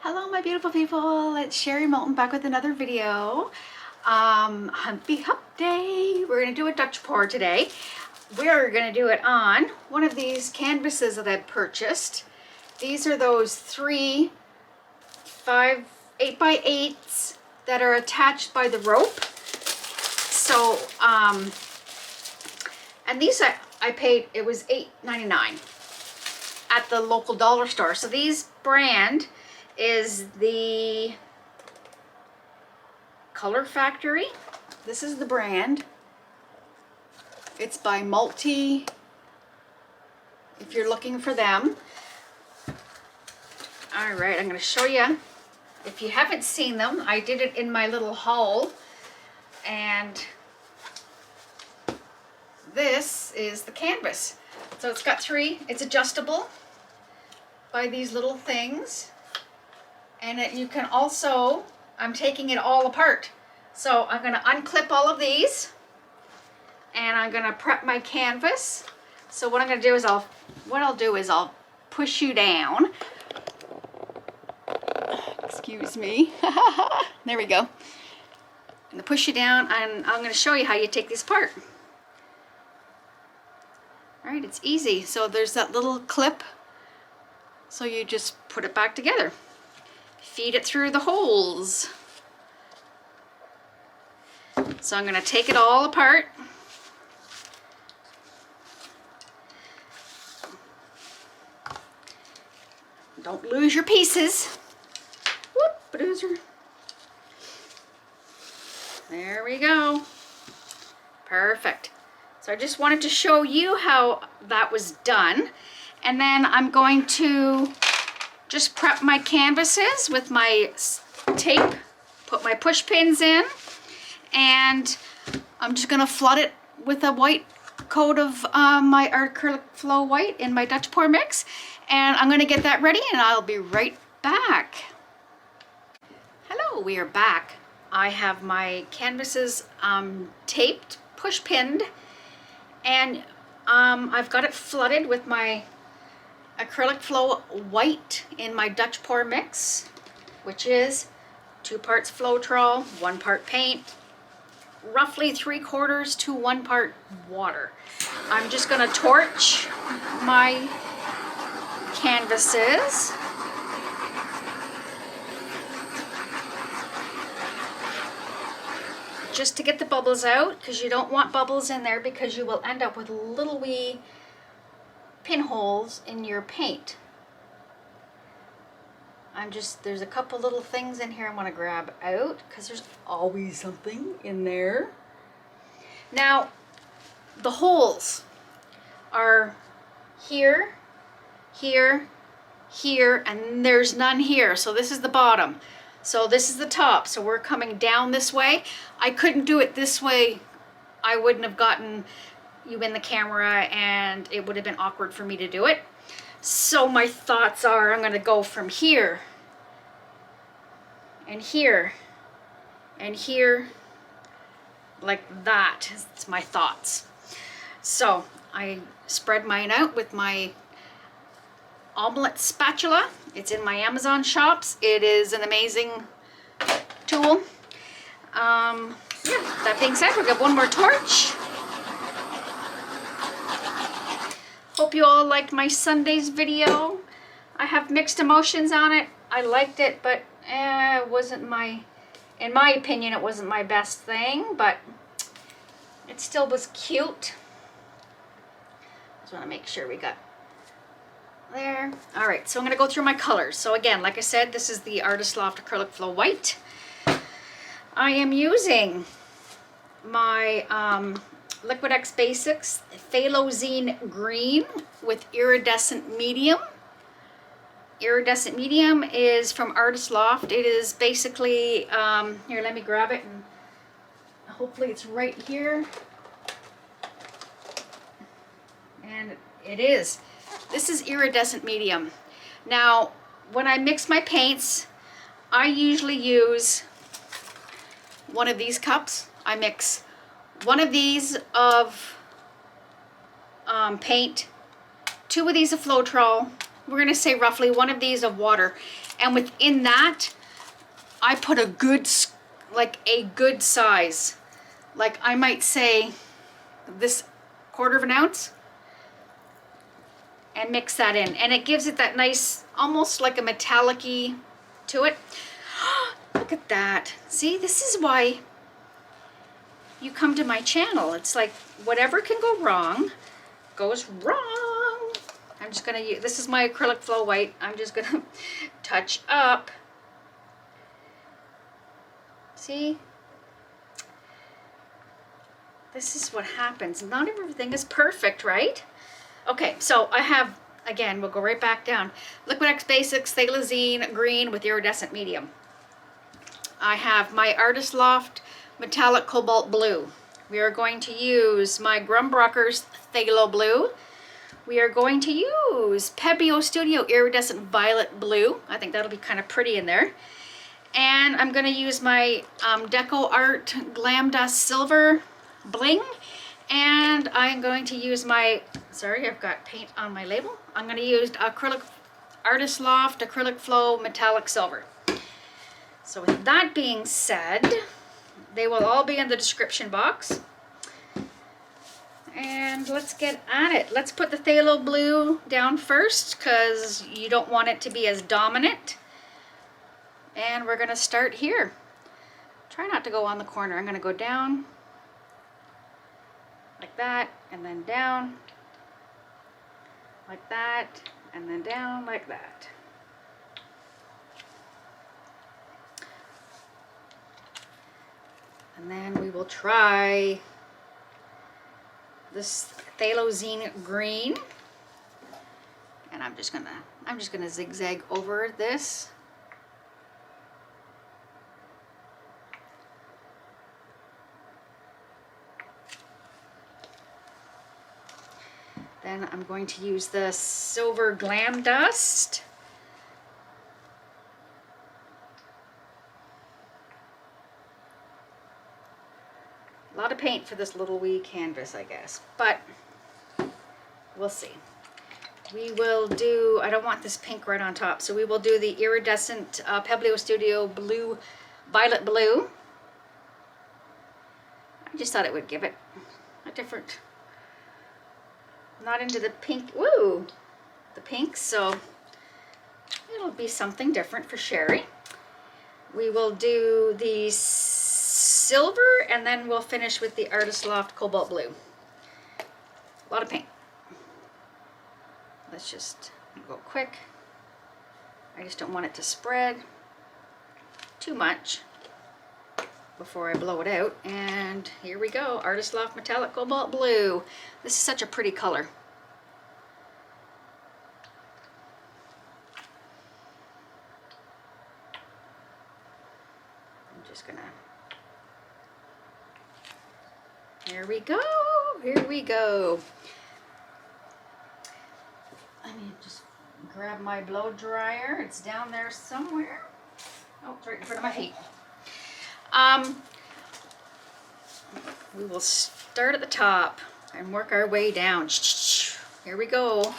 Hello my beautiful people, it's Sherry Moulton back with another video. Humpy Hump Day. We're going to do a Dutch pour today. We're going to do it on one of these canvases that I purchased. These are those 8x8s that are attached by the rope. So, and these I paid, it was $8.99 at the local dollar store. So these brand is the Color Factory. This is the brand. It's by Moulton, if you're looking for them. All right, I'm going to show you. If you haven't seen them, I did it in my little haul. And this is the canvas. So it's got it's adjustable by these little things. And you can also, I'm taking it all apart. So I'm going to unclip all of these and I'm going to prep my canvas. So what I'm going to do is I'll push you down. Excuse me. There we go. I'm going to push you down and I'm going to show you how you take these apart. All right, it's easy. So there's that little clip. So you just put it back together. Feed it through the holes. So I'm going to take it all apart. Don't lose your pieces. Whoop, badoozer. There we go. Perfect. So I just wanted to show you how that was done. And then I'm going to just prep my canvases with my tape, put my push pins in, and I'm just gonna flood it with a white coat of my acrylic flow white in my Dutch pour mix, and I'm gonna get that ready and I'll be right back. Hello, we are back. I have my canvases taped, push pinned, and I've got it flooded with my acrylic flow white in my Dutch pour mix, which is 2 parts Flotrol, 1 part paint, roughly 3/4 to 1 part water. I'm just going to torch my canvases. Just to get the bubbles out, because you don't want bubbles in there because you will end up with little wee pinholes in your paint. There's a couple little things in here I want to grab out because there's always something in there. Now, the holes are here, here, here, and there's none here. So this is the bottom. So this is the top. So we're coming down this way. I couldn't do it this way. I wouldn't have gotten you in the camera and it would have been awkward for me to do it. So my thoughts are I'm going to go from here and here and here like that. It's my thoughts. So I spread mine out with my omelette spatula. It's in my Amazon shops. It is an amazing tool. Yeah, that being said, we'll get one more torch. Hope you all liked my Sunday's video. I have mixed emotions on it. I liked it, but it wasn't in my opinion, it wasn't my best thing, but it still was cute. Just want to make sure we got there. All right, so I'm going to go through my colors. So again, like I said, this is the Artist Loft Acrylic Flow White. I am using my Liquitex Basics Phthalocyanine Green with Iridescent Medium. Iridescent Medium is from Artist Loft. It is basically, here, let me grab it, and hopefully it's right here. And it is. This is Iridescent Medium. Now, when I mix my paints, I usually use one of these cups. I mix one of these of paint, 2 of these of Flotrol, we're gonna say roughly one of these of water. And within that, I put a good size. Like I might say this 1/4 of an ounce, and mix that in. And it gives it that nice, almost like a metallic-y to it. Look at that. See, this is why you come to my channel. It's like whatever can go wrong, goes wrong. I'm just gonna use, this is my acrylic flow white. I'm just gonna touch up. See? This is what happens. Not everything is perfect, right? Okay, so I have, again, we'll go right back down. Liquitex Basics Phthalocyanine green with iridescent medium. I have my Artist Loft metallic cobalt blue. We are going to use my Grumbacher's Thalo blue. We are going to use Pebeo Studio iridescent violet blue. I think that'll be kind of pretty in there. And I'm going to use my DecoArt Glam Dust Silver Bling. And I'm going to use my, sorry, I've got paint on my label. I'm going to use acrylic Artist Loft Acrylic Flow Metallic Silver. So with that being said, they will all be in the description box. And let's get at it. Let's put the phthalo blue down first because you don't want it to be as dominant. And we're going to start here. Try not to go on the corner. I'm going to go down like that, and then down like that, and then down like that. And then we will try this Phthalocyanine green, and I'm just gonna zigzag over this. Then I'm going to use the silver Glam Dust. A lot of paint for this little wee canvas, I guess, but we'll see. We will do, I don't want this pink right on top, so we will do the Iridescent Pebeo Studio Blue, Violet Blue. I just thought it would give it a different, not into the pink, woo, the pink, so it'll be something different for Sherry. We will do the silver, and then we'll finish with the Artist Loft Cobalt Blue. A lot of paint. Let's just go quick. I just don't want it to spread too much before I blow it out. And here we go, Artist Loft Metallic Cobalt Blue. This is such a pretty color. I'm just gonna, here we go, here we go. I need to just grab my blow dryer. It's down there somewhere. Oh, it's right in front of my feet. We will start at the top and work our way down. Here we go.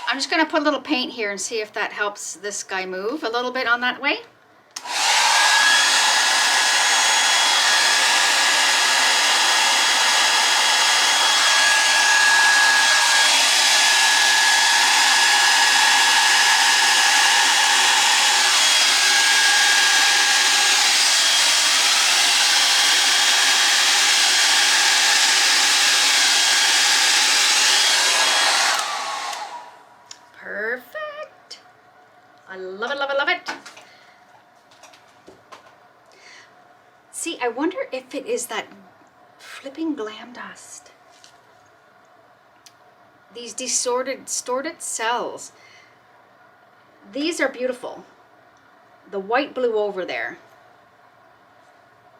I'm just going to put a little paint here and see if that helps this guy move a little bit on that way. love it, love it, love it. See, I wonder if it is that flipping glam dust. These distorted cells. These are beautiful. The white blew over there.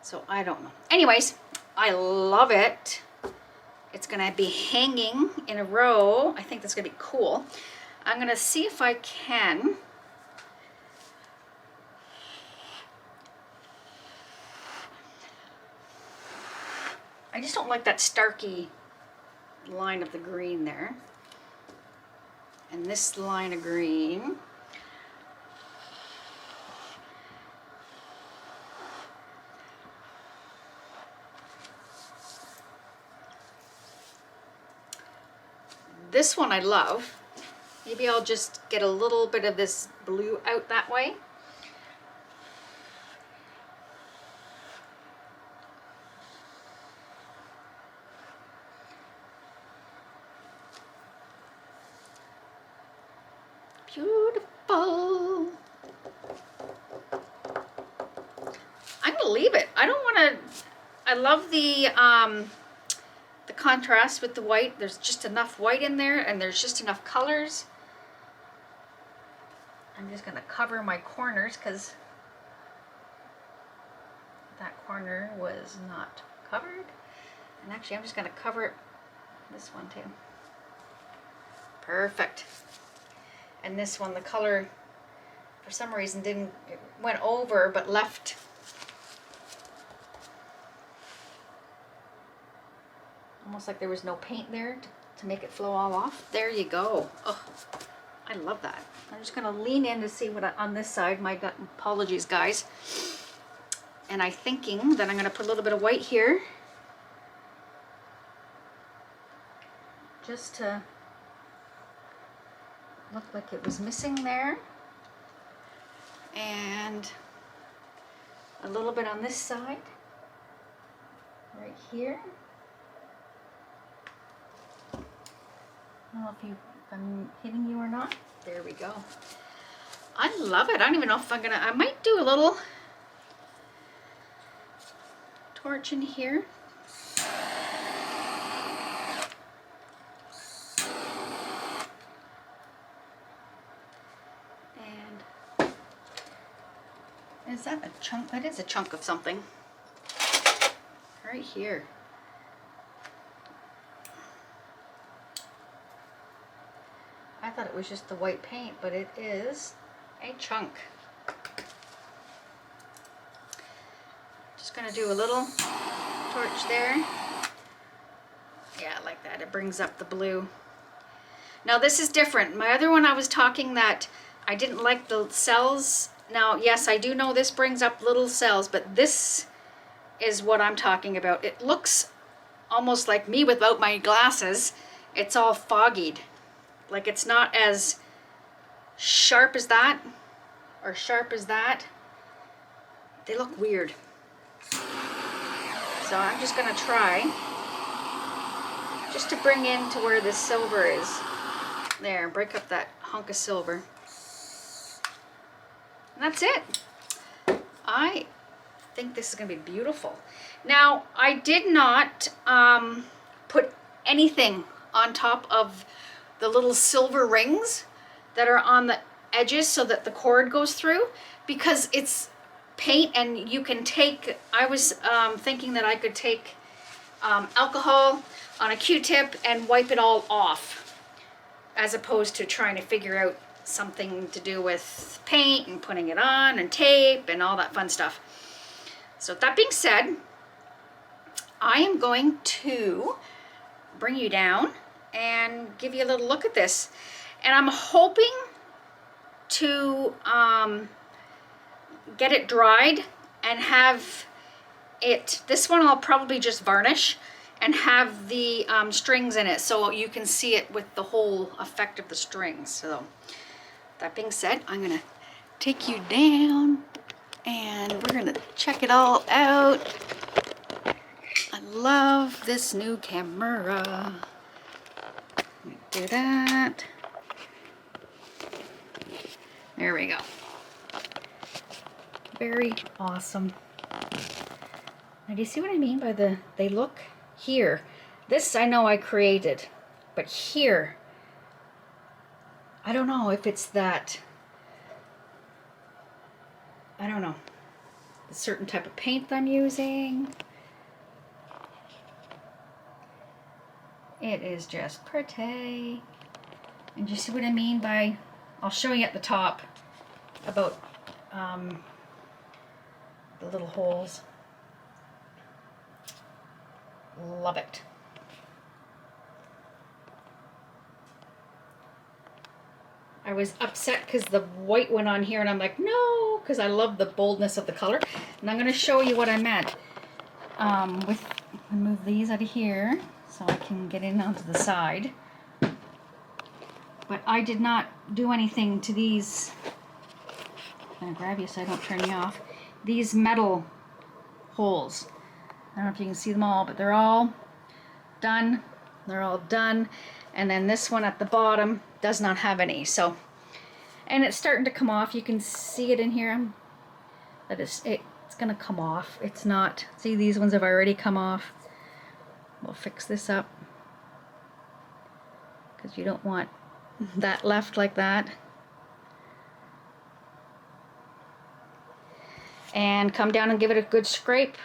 So I don't know. Anyways, I love it. It's gonna be hanging in a row. I think that's gonna be cool. I'm gonna see if I can. I just don't like that starky line of the green there. And this line of green. This one I love. Maybe I'll just get a little bit of this blue out that way. Beautiful. I'm gonna leave it. I don't want to. I love the contrast with the white. There's just enough white in there, and there's just enough colors. I'm just gonna cover my corners because that corner was not covered. And actually, I'm just gonna cover this one too. Perfect. And this one, the color, for some reason, it went over, but left almost like there was no paint there to make it flow all off. There you go. Oh, I love that. I'm just gonna lean in to see what on this side. My apologies, guys. And I'm thinking that I'm gonna put a little bit of white here, just to look like it was missing there, and a little bit on this side right here. I don't know if I'm hitting you or not. There we go. I love it. I don't even know if I might do a little torch in here. Is that a chunk? That is a chunk of something. Right here. I thought it was just the white paint, but it is a chunk. Just gonna do a little torch there. Yeah, like that. It brings up the blue. Now this is different. My other one I was talking that I didn't like the cells. Now, yes, I do know this brings up little cells, but this is what I'm talking about. It looks almost like me without my glasses. It's all foggied. Like it's not as sharp as that, or sharp as that. They look weird. So I'm just gonna try just to bring in to where the silver is. There, break up that hunk of silver. And that's it. I think this is going to be beautiful. Now, I did not put anything on top of the little silver rings that are on the edges so that the cord goes through, because it's paint and you can take, I was thinking that I could take alcohol on a Q-tip and wipe it all off, as opposed to trying to figure out something to do with paint and putting it on and tape and all that fun stuff. So that being said, I am going to bring you down and give you a little look at this. And I'm hoping to get it dried and have it, this one I'll probably just varnish and have the strings in it so you can see it with the whole effect of the strings. So that being said, I'm gonna take you down and we're gonna check it all out. I love this new camera. Do that. There we go. very awesome. Now, do you see what I mean by they look here? This I know I created, but here, I don't know if it's that, I don't know, a certain type of paint I'm using. It is just pretty. And you see what I mean by, I'll show you at the top about the little holes. Love it. I was upset because the white went on here, and I'm like, no, because I love the boldness of the color. And I'm going to show you what I meant. Move these out of here so I can get in onto the side. But I did not do anything to these. I'm going to grab you so I don't turn you off. These metal holes. I don't know if you can see them all, but they're all done. They're all done. And then this one at the bottom does not have any. So, and it's starting to come off. You can see it in here. That is, it's going to come off. It's not. See, these ones have already come off. We'll fix this up because you don't want that left like that. And come down and give it a good scrape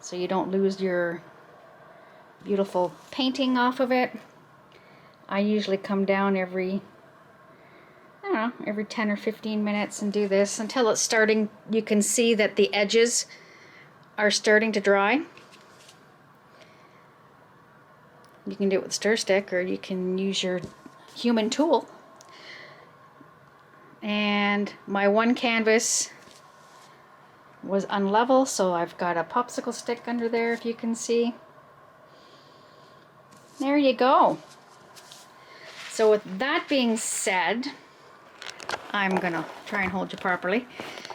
so you don't lose your beautiful painting off of it. I usually come down every, I don't know, every 10 or 15 minutes and do this until it's starting. You can see that the edges are starting to dry. You can do it with a stir stick, or you can use your human tool. And my one canvas was unlevel, so I've got a popsicle stick under there, if you can see. There you go. So with that being said, I'm gonna try and hold you properly.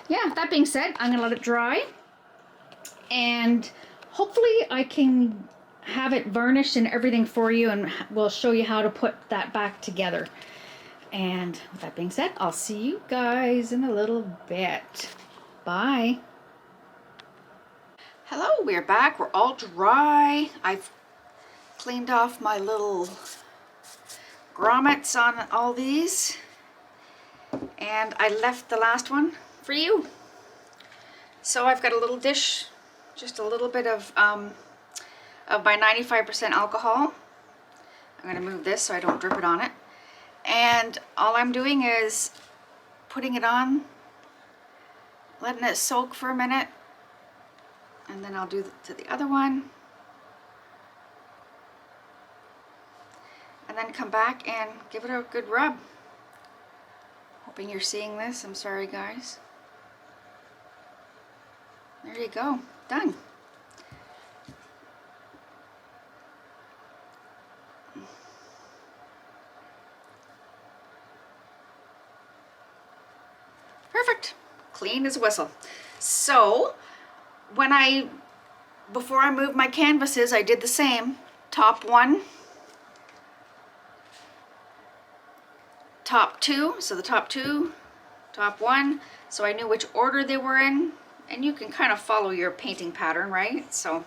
Yeah, that being said, I'm gonna let it dry, and hopefully I can have it varnished and everything for you, and we'll show you how to put that back together. And with that being said, I'll see you guys in a little bit. Bye. Hello, we're back. We're all dry. I've cleaned off my little grommets on all these, and I left the last one for you. So I've got a little dish, just a little bit of my 95% alcohol. I'm going to move this so I don't drip it on it. And all I'm doing is putting it on, letting it soak for a minute, and then I'll do to the other one. And then come back and give it a good rub. Hoping you're seeing this. I'm sorry, guys. There you go. Done. Perfect. Clean as a whistle. So, before I moved my canvases, I did the same. Top one, top two, so the top two, top one, so I knew which order they were in, and you can kind of follow your painting pattern, right? So,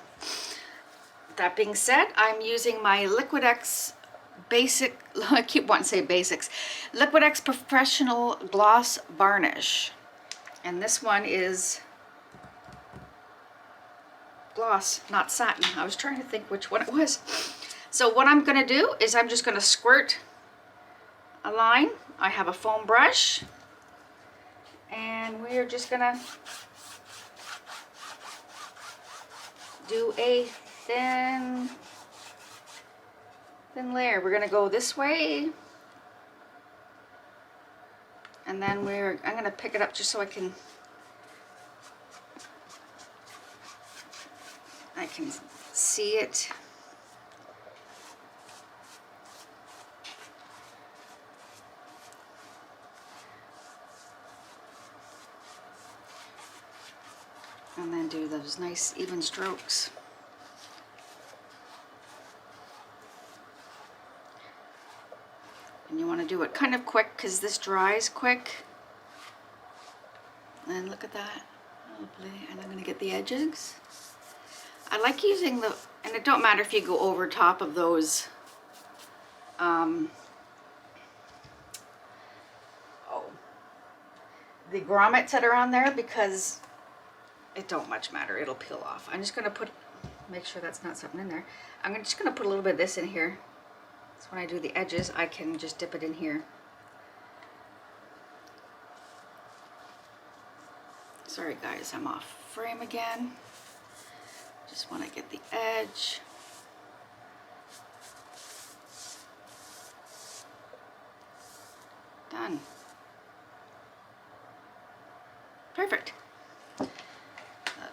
that being said, I'm using my Liquitex Basic, I keep wanting to say basics, Liquitex Professional Gloss Varnish. And this one is gloss, not satin. I was trying to think which one it was. So what I'm going to do is I'm just going to squirt a line. I have a foam brush, and we're just going to do a thin layer. We're going to go this way, and then I'm going to pick it up just so I can see it. And then do those nice even strokes. And you want to do it kind of quick because this dries quick. And look at that. Lovely. And I'm going to get the edges. I like using the, and it don't matter if you go over top of those the grommets that are on there, because it don't much matter, it'll peel off. I'm just going to put, make sure that's not something in there. I'm just going to put a little bit of this in here. So when I do the edges, I can just dip it in here. Sorry guys, I'm off frame again. Just want to get the edge. Done. Perfect. I'll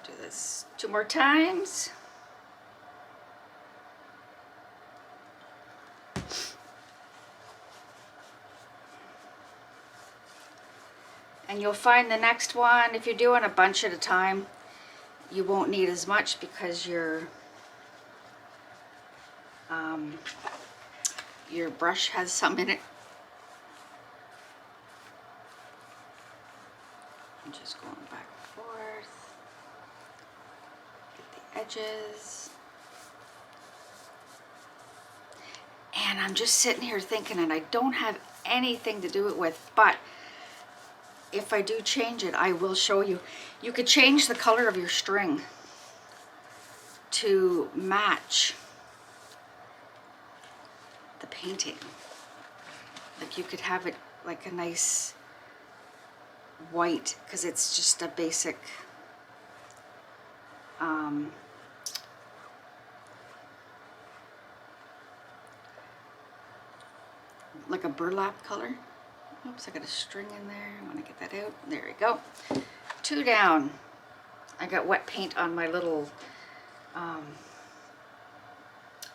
do this 2 more times. And you'll find the next one, if you're doing a bunch at a time, you won't need as much because your brush has some in it. I'm just going back and forth. Get the edges. And I'm just sitting here thinking, and I don't have anything to do it with, but if I do change it, I will show you. You could change the color of your string to match the painting. Like you could have it like a nice white, because it's just a basic like a burlap color. Oops, I got a string in there. I want to get that out. There we go. 2 down. I got wet paint on my little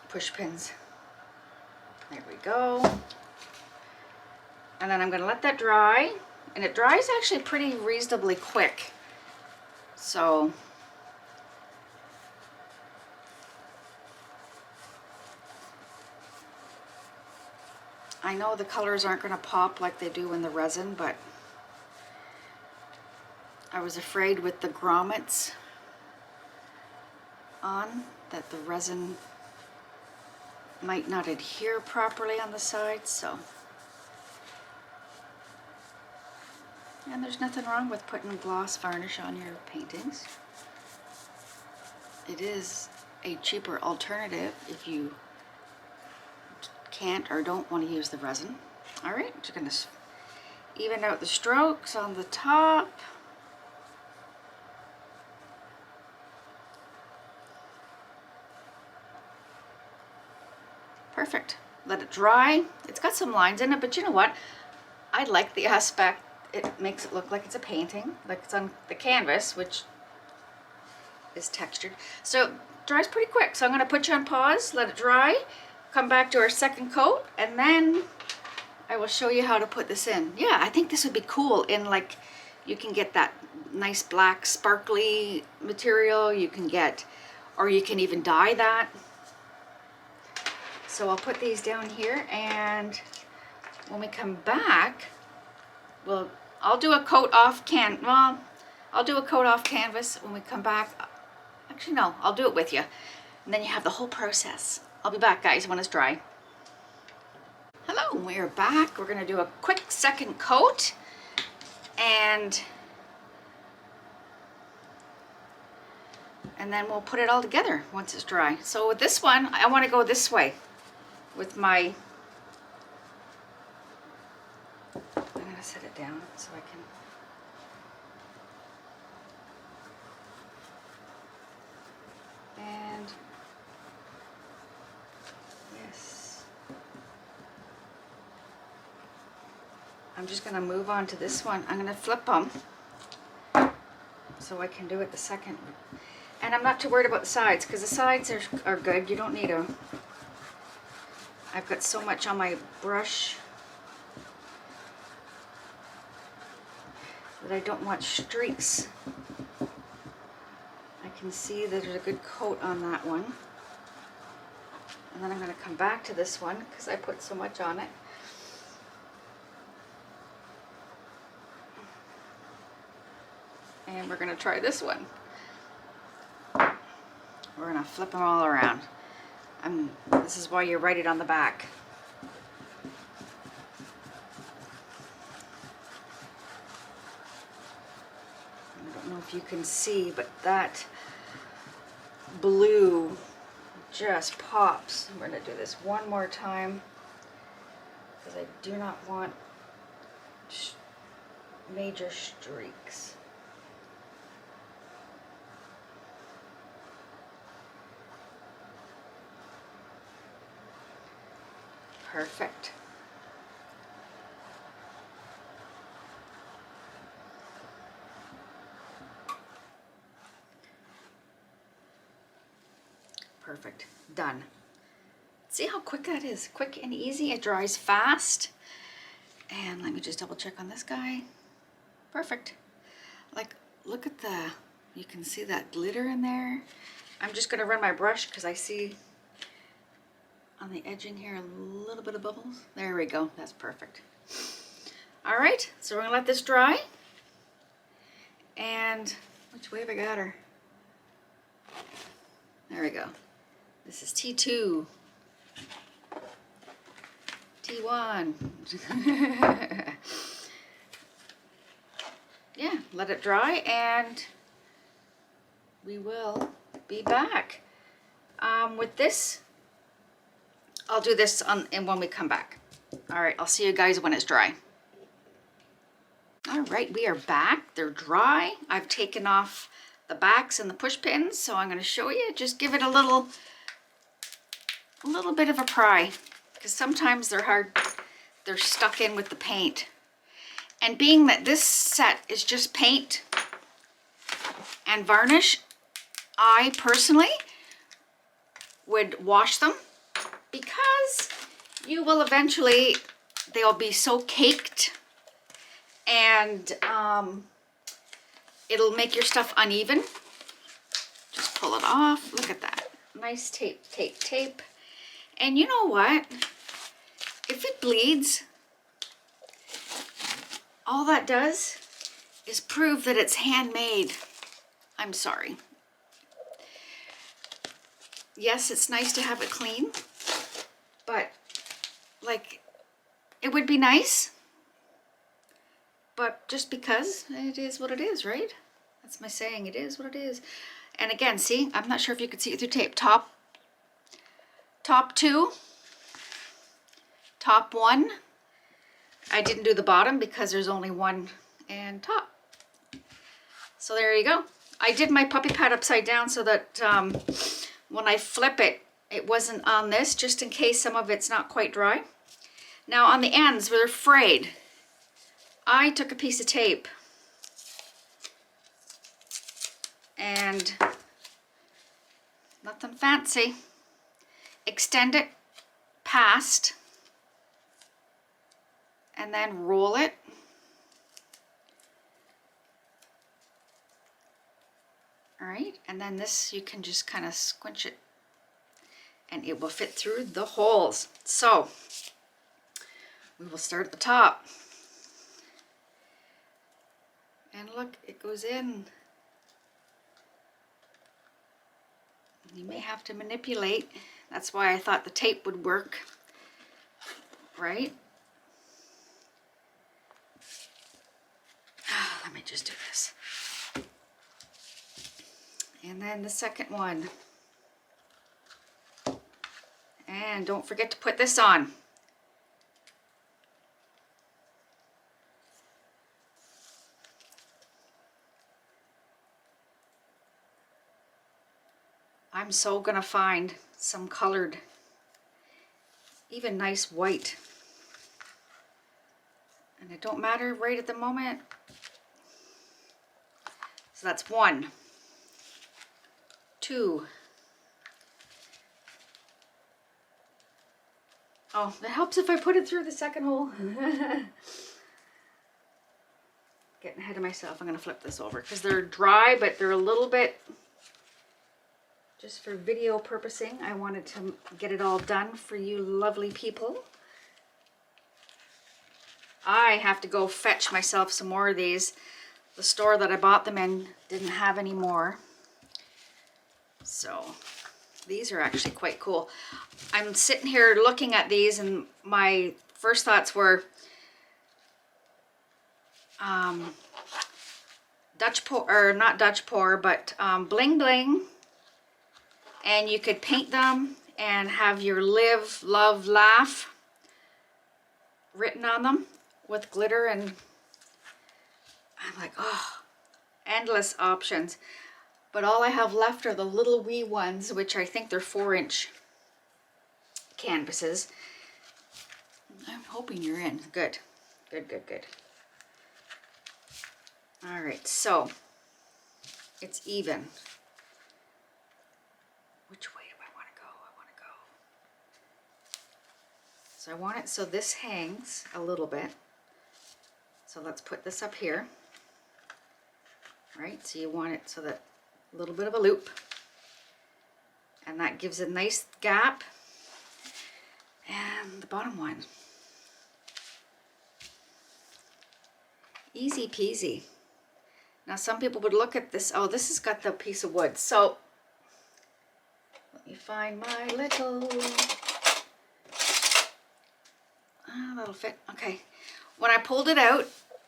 push pins. There we go. And then I'm going to let that dry. And it dries actually pretty reasonably quick. So I know the colors aren't going to pop like they do in the resin, but I was afraid with the grommets on that the resin might not adhere properly on the sides, so. And there's nothing wrong with putting gloss varnish on your paintings. It is a cheaper alternative if you can't or don't want to use the resin. All right, just gonna even out the strokes on the top. Perfect. Let it dry. It's got some lines in it, but you know what? I like the aspect. It makes it look like it's a painting, like it's on the canvas, which is textured. So it dries pretty quick. So I'm going to put you on pause, let it dry, come back to our second coat, and then I will show you how to put this in. Yeah, I think this would be cool in, like, you can get that nice black sparkly material, you can get, or you can even dye that. So I'll put these down here, and when we come back, I'll do a coat off I'll do a coat off canvas when we come back. Actually, no, I'll do it with you. And then you have the whole process. I'll be back, guys, when it's dry. Hello, we're back. We're gonna do a quick second coat, and then we'll put it all together once it's dry. So with this one, I want to go this way with my, I'm gonna set it down so I can, and yes, I'm just gonna move on to this one. I'm gonna flip them so I can do it the second. And I'm not too worried about the sides, because the sides are good. You don't need them. I've got so much on my brush that I don't want streaks. I can see that there's a good coat on that one. And then I'm going to come back to this one because I put so much on it. And we're gonna try this one. We're gonna flip them all around. This is why you write it on the back. I don't know if you can see, but that blue just pops. We're gonna do this one more time because I do not want major streaks. Perfect. Perfect. Done. See how quick that is? Quick and easy. It dries fast. And let me just double check on this guy. Perfect. Like, look at you can see that glitter in there. I'm just gonna run my brush because I see on the edge in here a little bit of bubbles. There we go. That's perfect. All right, so we're gonna let this dry. And which way have I got her? There we go. This is T2. T1. Yeah, let it dry and we will be back. With this, I'll do this and when we come back. All right, I'll see you guys when it's dry. All right, we are back. They're dry. I've taken off the backs and the push pins, so I'm going to show you. Just give it a little bit of a pry, because sometimes they're hard. They're stuck in with the paint. And being that this set is just paint and varnish, I personally would wash them, because you will eventually, they'll be so caked and it'll make your stuff uneven. Just pull it off. Look at that. Nice tape, tape, tape. And you know what? If it bleeds, all that does is prove that it's handmade. I'm sorry. Yes, it's nice to have it clean, but like, it would be nice, but just because it is what it is, right? That's my saying, it is what it is. And again, see, I'm not sure if you could see it through tape. Top 2, top 1. I didn't do the bottom because there's only one, and top. So there you go. I did my puppy pad upside down so that when I flip it, it wasn't on this, just in case some of it's not quite dry. Now on the ends where they're frayed, I took a piece of tape and nothing fancy, extend it past and then roll it. All right, and then this, you can just kind of squinch it and it will fit through the holes. So we will start at the top. And look, it goes in. You may have to manipulate. That's why I thought the tape would work, right? Let me just do this. And then the second one. And don't forget to put this on. I'm so gonna find some colored, even nice white. And it don't matter right at the moment. So that's 1, 2. Oh, it helps if I put it through the second hole. Getting ahead of myself. I'm gonna flip this over because they're dry, but they're a little bit, just for video purposing, I wanted to get it all done for you lovely people. I have to go fetch myself some more of these the store that I bought them in didn't have any more. So these are actually quite cool. I'm sitting here looking at these and my first thoughts were Dutch pour, or not Dutch pour, but Bling Bling. And you could paint them and have your live, love, laugh written on them with glitter, and I'm like, oh, endless options. But all I have left are the little wee ones, which I think they're 4-inch canvases. I'm hoping you're in. Good, good, good, good. All right, so it's even. Which way do I want to go? I want to go. So I want it so this hangs a little bit. So let's put this up here. Right, so you want it so that a little bit of a loop. And that gives a nice gap. And the bottom one. Easy peasy. Now some people would look at this, oh, this has got the piece of wood. So let me find my little, that'll fit, okay. When I pulled it out,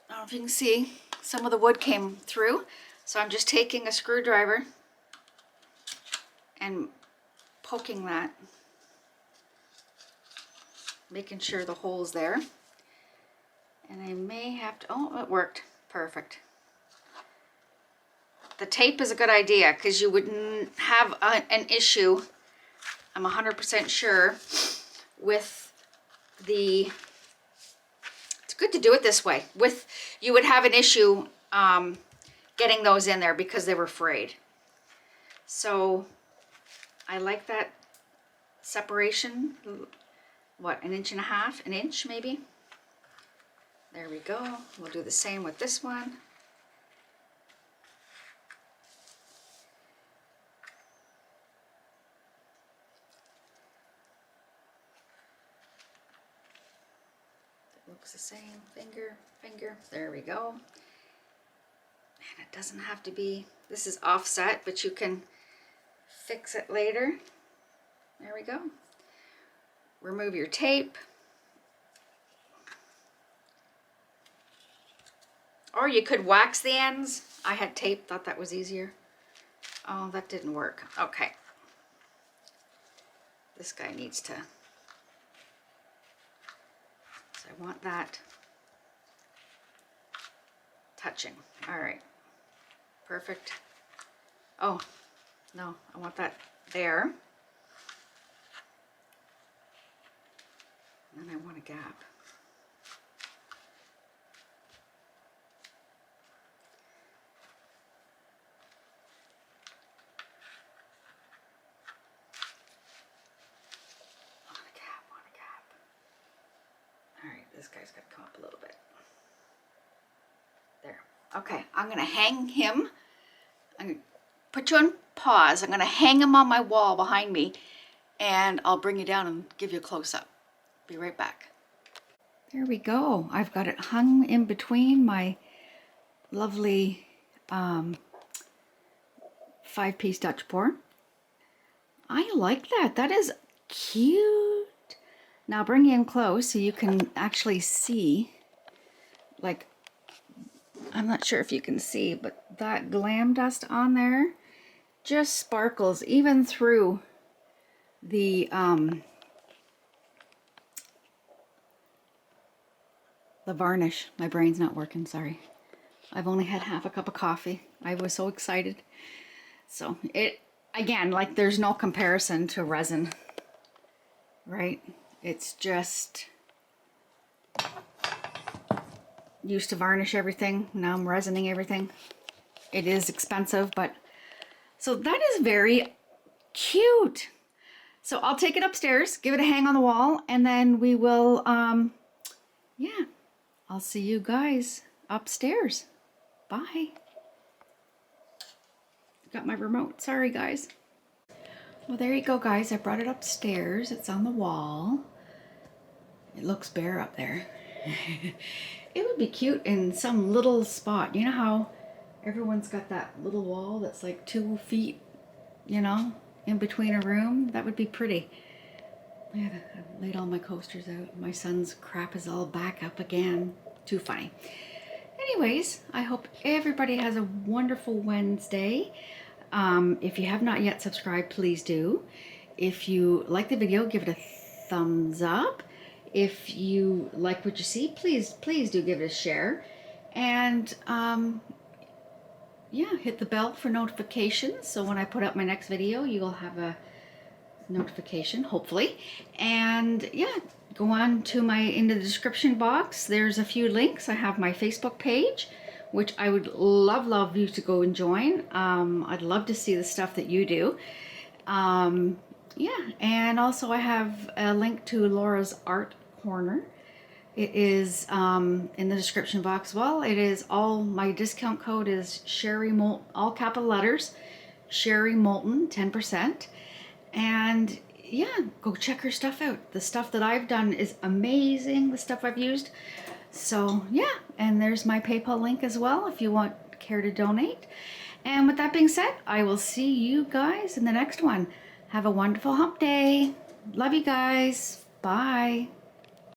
I don't know if you can see, some of the wood came through. So I'm just taking a screwdriver and poking that, making sure the hole's there. And I may have to, oh, it worked, perfect. The tape is a good idea because you wouldn't have an issue, I'm 100% sure, with the, it's good to do it this way, you would have an issue getting those in there because they were frayed. So I like that separation, what, 1.5 inches, an inch maybe? There we go. We'll do the same with this one. It looks the same. Finger, finger. There we go. And it doesn't have to be, this is offset, but you can fix it later. There we go. Remove your tape. Or you could wax the ends. I had tape, thought that was easier. Oh, that didn't work. Okay. This guy needs to, so I want that touching. All right. Perfect. Oh, no, I want that there. And then I want a gap. This guy's got to come up a little bit. There. Okay, I'm going to hang him. I'm going to put you on pause. I'm going to hang him on my wall behind me, and I'll bring you down and give you a close-up. Be right back. There we go. I've got it hung in between my lovely 5-piece Dutch pour. I like that. That is cute. Now bring you in close so you can actually see, like, I'm not sure if you can see, but that glam dust on there just sparkles even through the varnish. My brain's not working, sorry. I've only had half a cup of coffee. I was so excited. So it, again, like, there's no comparison to resin, right? It's just, used to varnish everything, now I'm resining everything. It is expensive, but, so that is very cute. So I'll take it upstairs, give it a hang on the wall, and then we will, yeah, I'll see you guys upstairs. Bye. Got my remote, sorry guys. Well, there you go, guys. I brought it upstairs. It's on the wall. It looks bare up there. It would be cute in some little spot. You know how everyone's got that little wall that's like 2 feet, you know, in between a room? That would be pretty. I've laid all my coasters out. My son's crap is all back up again. Too funny. Anyways, I hope everybody has a wonderful Wednesday. If you have not yet subscribed, please do. If you like the video, give it a thumbs up. If you like what you see, please do give it a share. And yeah, hit the bell for notifications. So when I put up my next video, you'll have a notification, hopefully. And yeah, go on to in the description box. There's a few links. I have my Facebook page, which I would love you to go and join. I'd love to see the stuff that you do. Yeah, and also I have a link to Laura's Art Corner. It is in the description box. Well, it is all, my discount code is Sherry Moulton, all capital letters, Sherry Moulton, 10%. And yeah, go check her stuff out. The stuff that I've done is amazing, the stuff I've used. So yeah, and there's my PayPal link as well if you care to donate. And with that being said, I will see you guys in the next one. Have a wonderful hump day. Love you guys. Bye.